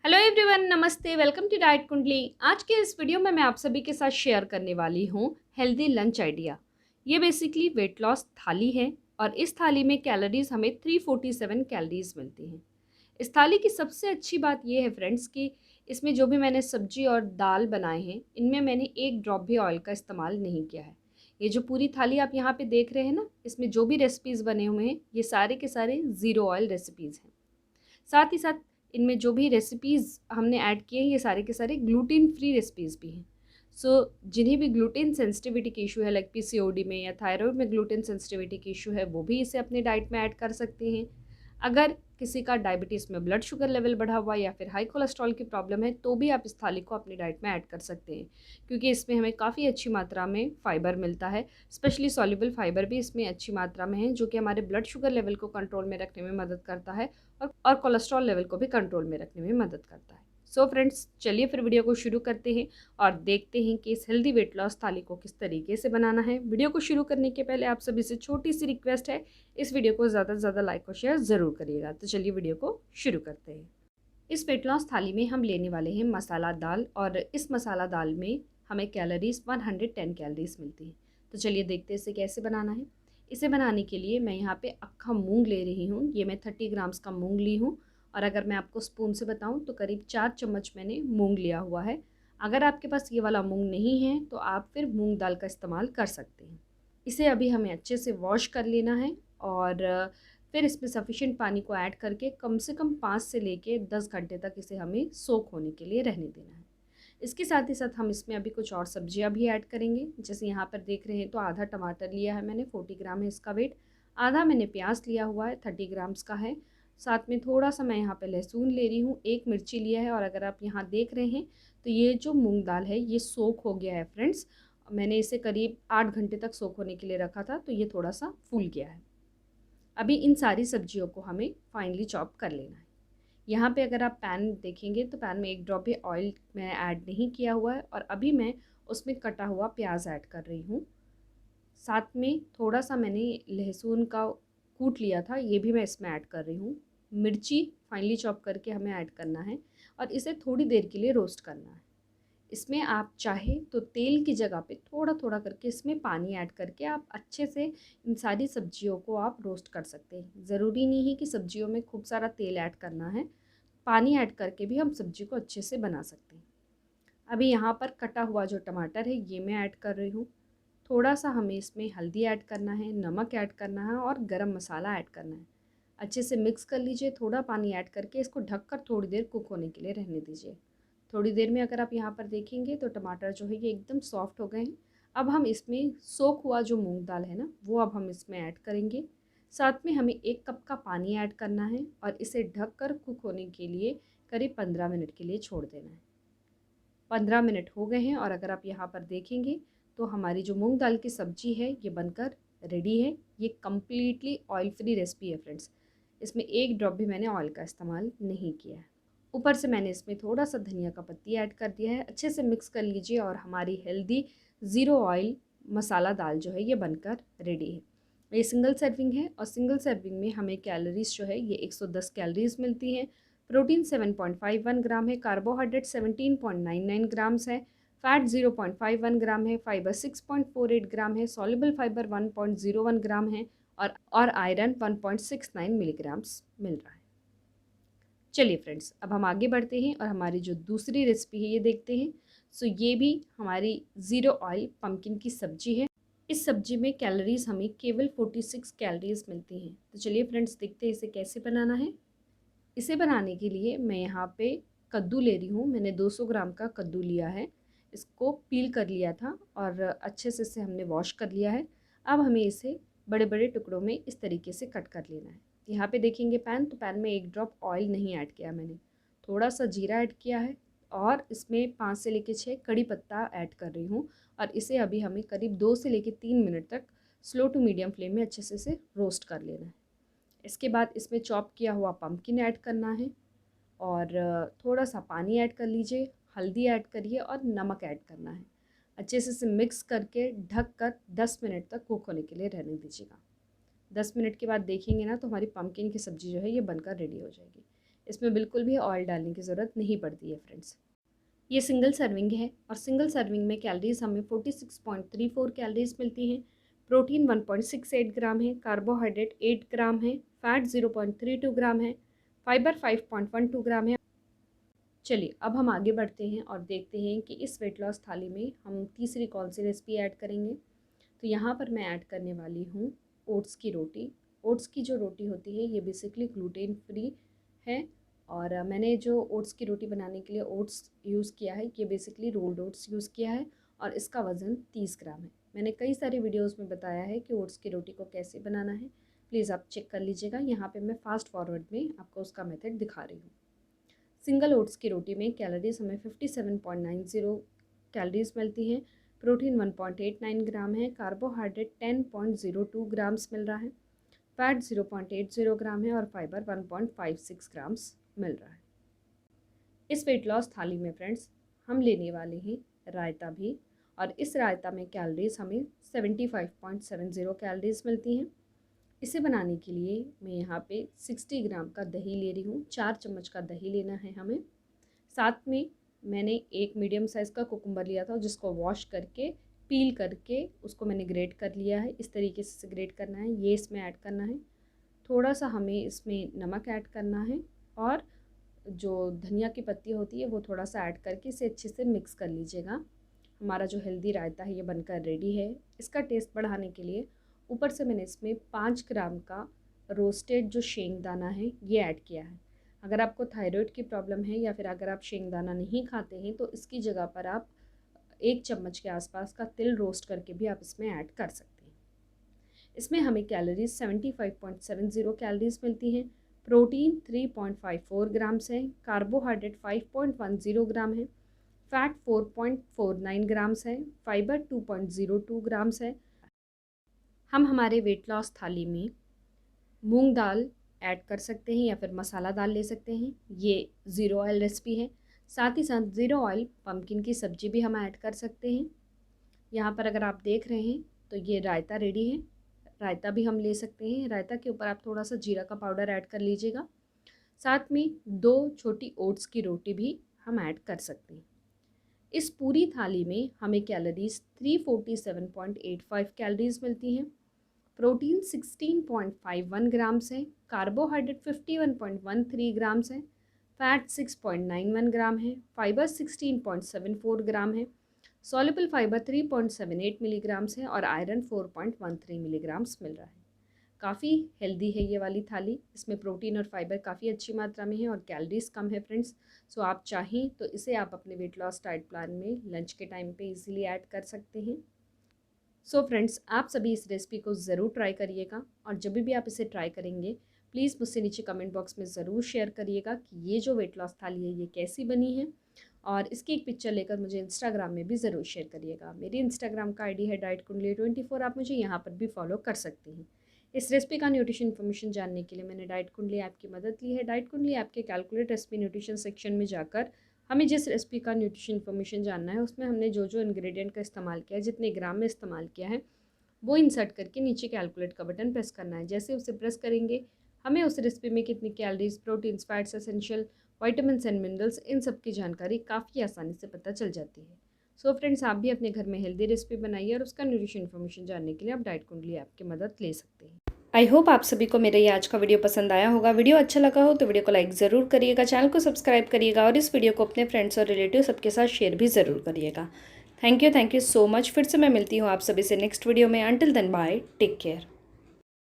Hello everyone, नमस्ते। Welcome to diet कुंडली। आज के इस वीडियो में मैं आप सभी के साथ शेयर करने वाली हूँ हेल्दी लंच आइडिया। ये बेसिकली वेट लॉस थाली है और इस थाली में कैलोरीज हमें 347 कैलोरीज मिलती हैं। इस थाली की सबसे अच्छी बात यह है फ्रेंड्स कि इसमें जो भी मैंने सब्जी और दाल बनाए हैं, इनमें मैंने एक ड्रॉप भी ऑयल का इस्तेमाल नहीं किया है। ये जो पूरी थाली आप यहाँ पे देख रहे हैं ना, इसमें जो भी रेसिपीज़ बने हुए हैं ये सारे के सारे ज़ीरो ऑयल रेसिपीज़ हैं। साथ ही साथ इनमें जो भी रेसिपीज़ हमने ऐड किए हैं ये सारे के सारे ग्लूटेन फ्री रेसिपीज़ भी हैं। जिन्हें भी ग्लूटेन सेंसिटिविटी की इशू है, लाइक पीसीओडी में या थायराइड में ग्लूटेन सेंसिटिविटी की इशू है, वो भी इसे अपने डाइट में ऐड कर सकते हैं। अगर किसी का डायबिटीज़ में ब्लड शुगर लेवल बढ़ा हुआ या फिर हाई कोलेस्ट्रॉल की प्रॉब्लम है, तो भी आप इस थाली को अपनी डाइट में ऐड कर सकते हैं, क्योंकि इसमें हमें काफ़ी अच्छी मात्रा में फ़ाइबर मिलता है। स्पेशली सॉल्युबल फाइबर भी इसमें अच्छी मात्रा में है, जो कि हमारे ब्लड शुगर लेवल को कंट्रोल में रखने में मदद करता है और कोलेस्ट्रॉल लेवल को भी कंट्रोल में रखने में मदद करता है। सो फ्रेंड्स, चलिए फिर वीडियो को शुरू करते हैं और देखते हैं कि इस हेल्दी वेट लॉस थाली को किस तरीके से बनाना है। वीडियो को शुरू करने के पहले आप सभी से छोटी सी रिक्वेस्ट है, इस वीडियो को ज़्यादा से ज़्यादा लाइक और शेयर ज़रूर करिएगा। तो चलिए वीडियो को शुरू करते हैं। इस वेट लॉस थाली में हम लेने वाले हैं मसाला दाल, और इस मसाला दाल में हमें कैलोरीज 110 कैलोरीज मिलती है। तो चलिए देखते हैं इसे कैसे बनाना है। इसे बनाने के लिए मैं यहाँ पे अक्खा मूंग ले रही हूँ। ये मैं 30 ग्राम्स का मूंग ली हूँ, और अगर मैं आपको स्पून से बताऊँ तो करीब 4 चम्मच मैंने मूंग लिया हुआ है। अगर आपके पास ये वाला मूंग नहीं है तो आप फिर मूंग दाल का इस्तेमाल कर सकते हैं। इसे अभी हमें अच्छे से वॉश कर लेना है, और फिर इसमें सफिशिएंट पानी को ऐड करके कम से कम 5 से लेके 10 घंटे तक इसे हमें सोक होने के लिए रहने देना है। इसके साथ ही साथ हम इसमें अभी कुछ और सब्जियां भी ऐड करेंगे। जैसे यहाँ पर देख रहे हैं तो आधा टमाटर लिया है मैंने, 40 ग्राम है इसका वेट। आधा मैंने प्याज लिया हुआ है, 30 ग्राम्स का है। साथ में थोड़ा सा मैं यहाँ पे लहसुन ले रही हूँ, एक मिर्ची लिया है। और अगर आप यहाँ देख रहे हैं तो ये जो मूंग दाल है ये सोक हो गया है फ्रेंड्स। मैंने इसे करीब 8 घंटे तक सोक होने के लिए रखा था, तो ये थोड़ा सा फूल गया है। अभी इन सारी सब्जियों को हमें फाइनली चॉप कर लेना है। यहाँ पे अगर आप पैन देखेंगे तो पैन में एक ड्रॉप भी ऑयल मैंने ऐड नहीं किया हुआ है, और अभी मैं उसमें कटा हुआ प्याज ऐड कर रही हूँ। साथ में थोड़ा सा मैंने लहसुन का कूट लिया था, ये भी मैं इसमें ऐड कर रही हूँ। मिर्ची फाइनली चॉप करके हमें ऐड करना है, और इसे थोड़ी देर के लिए रोस्ट करना है। इसमें आप चाहे तो तेल की जगह पे थोड़ा थोड़ा करके इसमें पानी ऐड करके आप अच्छे से इन सारी सब्जियों को आप रोस्ट कर सकते हैं। ज़रूरी नहीं है कि सब्जियों में खूब सारा तेल ऐड करना है, पानी ऐड करके भी हम सब्जी को अच्छे से बना सकते हैं। अभी यहाँ पर कटा हुआ जो टमाटर है ये मैं ऐड कर रही हूँ। थोड़ा सा हमें इसमें हल्दी ऐड करना है, नमक ऐड करना है और गरम मसाला ऐड करना है। अच्छे से मिक्स कर लीजिए, थोड़ा पानी ऐड करके इसको ढककर थोड़ी देर कुक होने के लिए रहने दीजिए। थोड़ी देर में अगर आप यहाँ पर देखेंगे तो टमाटर जो है ये एकदम सॉफ्ट हो गए हैं। अब हम इसमें सोख हुआ जो मूंग दाल है ना, वो अब हम इसमें ऐड करेंगे। साथ में हमें 1 कप का पानी ऐड करना है, और इसे ढककर कुक होने के लिए करीब 15 मिनट के लिए छोड़ देना है। 15 मिनट हो गए हैं, और अगर आप यहाँ पर देखेंगे तो हमारी जो मूंग दाल की सब्ज़ी है ये बनकर रेडी है। ये कम्प्लीटली ऑयल फ्री रेसिपी है फ्रेंड्स। इसमें एक ड्रॉप भी मैंने ऑयल का इस्तेमाल नहीं किया है। ऊपर से मैंने इसमें थोड़ा सा धनिया का पत्ती ऐड कर दिया है। अच्छे से मिक्स कर लीजिए, और हमारी हेल्दी ज़ीरो ऑयल मसाला दाल जो है ये बनकर रेडी है। ये सिंगल सर्विंग है, और सिंगल सर्विंग में हमें कैलोरीज जो है ये 110 कैलोरीज मिलती हैं। प्रोटीन 7.51 ग्राम है, कार्बोहाइड्रेट 17.99 ग्राम्स है, फैट 0.51 ग्राम है, फाइबर 6.48 ग्राम है, सॉल्युबल फाइबर 1.01 ग्राम है, और आयरन 1.69 मिलीग्राम्स मिल रहा है। चलिए फ्रेंड्स, अब हम आगे बढ़ते हैं और हमारी जो दूसरी रेसिपी है ये देखते हैं। ये भी हमारी ज़ीरो ऑयल पम्पकिन की सब्जी है। इस सब्जी में कैलोरीज हमें केवल 46 कैलोरीज मिलती हैं। तो चलिए फ्रेंड्स, देखते हैं इसे कैसे बनाना है। इसे बनाने के लिए मैं यहाँ पे कद्दू ले रही हूँ। मैंने 200 ग्राम का कद्दू लिया है। इसको पील कर लिया था और अच्छे से इसे हमने वॉश कर लिया है। अब हमें इसे बड़े बड़े टुकड़ों में इस तरीके से कट कर लेना है। यहाँ पे देखेंगे पैन, तो पैन में एक ड्रॉप ऑयल नहीं ऐड किया मैंने, थोड़ा सा जीरा ऐड किया है, और इसमें 5 से लेकर 6 कड़ी पत्ता ऐड कर रही हूँ। और इसे अभी हमें करीब 2 से लेकर 3 मिनट तक स्लो टू मीडियम फ्लेम में अच्छे से इसे रोस्ट कर लेना है। इसके बाद इसमें चॉप किया हुआ पम्पकिन ऐड करना है, और थोड़ा सा पानी ऐड कर लीजिए, हल्दी ऐड करिए और नमक ऐड करना है। अच्छे से इसे मिक्स करके ढक कर 10 मिनट तक कुक होने के लिए रहने दीजिएगा। 10 मिनट के बाद देखेंगे ना तो हमारी पम्पकिन की सब्ज़ी जो है ये बनकर रेडी हो जाएगी। इसमें बिल्कुल भी ऑयल डालने की ज़रूरत नहीं पड़ती है फ्रेंड्स। ये सिंगल सर्विंग है और सिंगल सर्विंग में कैलोरीज हमें 46.34 कैलोरीज मिलती हैं। प्रोटीन 1.68 ग्राम है, कार्बोहाइड्रेट 8 ग्राम है, फैट 0.32 ग्राम है, फाइबर 5.12 ग्राम है। चलिए अब हम आगे बढ़ते हैं और देखते हैं कि इस वेट लॉस थाली में हम तीसरी कौन सी रेसिपी ऐड करेंगे। तो यहाँ पर मैं ऐड करने वाली हूँ ओट्स की रोटी। ओट्स की जो रोटी होती है ये बेसिकली ग्लूटेन फ्री है और मैंने जो ओट्स की रोटी बनाने के लिए ओट्स यूज़ किया है ये बेसिकली रोल्ड ओट्स यूज़ किया है और इसका वज़न 30 ग्राम है। मैंने कई सारे वीडियोस में बताया है कि ओट्स की रोटी को कैसे बनाना है, प्लीज़ आप चेक कर लीजिएगा। यहाँ पे मैं फास्ट फॉरवर्ड में आपको उसका मेथड दिखा रही हूँ। सिंगल ओट्स की रोटी में कैलोरीज हमें 57.90 कैलोरीज मिलती हैं। प्रोटीन 1.89 ग्राम है, कार्बोहाइड्रेट 10.02 ग्राम्स मिल रहा है, फैट 0.80 ग्राम है और फाइबर 1.56 ग्राम्स मिल रहा है। इस वेट लॉस थाली में फ्रेंड्स हम लेने वाले हैं रायता भी और इस रायता में कैलोरीज हमें 75.70 कैलोरीज मिलती हैं। इसे बनाने के लिए मैं यहाँ पे 60 ग्राम का दही ले रही हूँ। 4 चम्मच का दही लेना है हमें। साथ में मैंने एक मीडियम साइज़ का कुकुम्बर लिया था जिसको वॉश करके पील करके उसको मैंने ग्रेट कर लिया है। इस तरीके से ग्रेट करना है, ये इसमें ऐड करना है। थोड़ा सा हमें इसमें नमक ऐड करना है और जो धनिया की पत्ती होती है वो थोड़ा सा ऐड करके इसे अच्छे से मिक्स कर लीजिएगा। हमारा जो हेल्दी रायता है ये बनकर रेडी है। इसका टेस्ट बढ़ाने के लिए ऊपर से मैंने इसमें 5 ग्राम का रोस्टेड जो शेंगदाना है ये ऐड किया है। अगर आपको थायराइड की प्रॉब्लम है या फिर अगर आप शेंगदाना नहीं खाते हैं तो इसकी जगह पर आप 1 चम्मच के आसपास का तिल रोस्ट करके भी आप इसमें ऐड कर सकते हैं। इसमें हमें कैलोरीज 75.70 कैलोरीज मिलती हैं। प्रोटीन 3.54 ग्राम्स है, कार्बोहाइड्रेट 5.10 ग्राम है, फैट 4.49 ग्राम्स है, फाइबर 2.02 ग्राम्स है। हम हमारे वेट लॉस थाली में मूंग दाल ऐड कर सकते हैं या फिर मसाला दाल ले सकते हैं। ये ज़ीरो ऑयल रेसिपी है। साथ ही साथ ज़ीरो ऑयल पम्पकिन की सब्ज़ी भी हम ऐड कर सकते हैं। यहाँ पर अगर आप देख रहे हैं तो ये रायता रेडी है। रायता भी हम ले सकते हैं। रायता के ऊपर आप थोड़ा सा जीरा का पाउडर ऐड कर लीजिएगा। साथ में 2 छोटी ओट्स की रोटी भी हम ऐड कर सकते हैं। इस पूरी थाली में हमें कैलोरीज 347.85 कैलोरीज मिलती हैं। प्रोटीन 16.51 ग्राम्स है, कार्बोहाइड्रेट 51.13 ग्राम्स है, फैट 6.91 ग्राम है, फाइबर 16.74 ग्राम है, सॉल्युबल फाइबर 3.78 मिलीग्राम्स है और आयरन 4.13 मिलीग्राम्स मिल रहा है। काफ़ी हेल्दी है ये वाली थाली। इसमें प्रोटीन और फाइबर काफ़ी अच्छी मात्रा में है और कैलोरीज कम है फ्रेंड्स। सो आप चाहें तो इसे आप अपने वेट लॉस डाइट प्लान में लंच के टाइम पे इजीली ऐड कर सकते हैं। सो फ्रेंड्स आप सभी इस रेसिपी को ज़रूर ट्राई करिएगा और जब भी आप इसे ट्राई करेंगे प्लीज़ मुझसे नीचे कमेंट बॉक्स में ज़रूर शेयर करिएगा कि ये जो वेट लॉस थाली है ये कैसी बनी है और इसकी एक पिक्चर लेकर मुझे इंस्टाग्राम में भी ज़रूर शेयर करिएगा। मेरी इंस्टाग्राम का आईडी है डाइट कुंडली 24। आप मुझे यहाँ पर भी फॉलो कर सकते हैं। इस रेसिपी का न्यूट्रिशन इन्फॉर्मेशन जानने के लिए मैंने डाइट कुंडली ऐप की मदद ली है। डाइट कुंडली ऐप के कैलकुलेट रेसिपी न्यूट्रिशन सेक्शन में जाकर हमें जिस रेसिपी का न्यूट्रिशन इन्फॉर्मेशन जानना है उसमें हमने जो जो इंग्रेडिएंट का इस्तेमाल किया है, जितने ग्राम में इस्तेमाल किया है, वो इंसर्ट करके नीचे कैलकुलेट का बटन प्रेस करना है। जैसे उसे प्रेस करेंगे हमें उस रेसिपी में कितनी calories, proteins, fats, essential vitamins and minerals, इन सब की जानकारी काफ़ी आसानी से पता चल जाती है। सो फ्रेंड्स आप भी अपने घर में हेल्दी रेसिपी बनाइए और उसका न्यूट्रिशन इन्फॉर्मेशन जानने के लिए आप डाइट कुंडली ऐप की मदद ले सकते हैं। आई होप आप सभी को मेरा ये आज का वीडियो पसंद आया होगा। वीडियो अच्छा लगा हो तो वीडियो को लाइक ज़रूर करिएगा, चैनल को सब्सक्राइब करिएगा और इस वीडियो को अपने फ्रेंड्स और रिलेटिव सबके साथ शेयर भी ज़रूर करिएगा। Thank you so much. फिर से मैं मिलती हूँ आप सभी से नेक्स्ट वीडियो में। Until then bye, take care.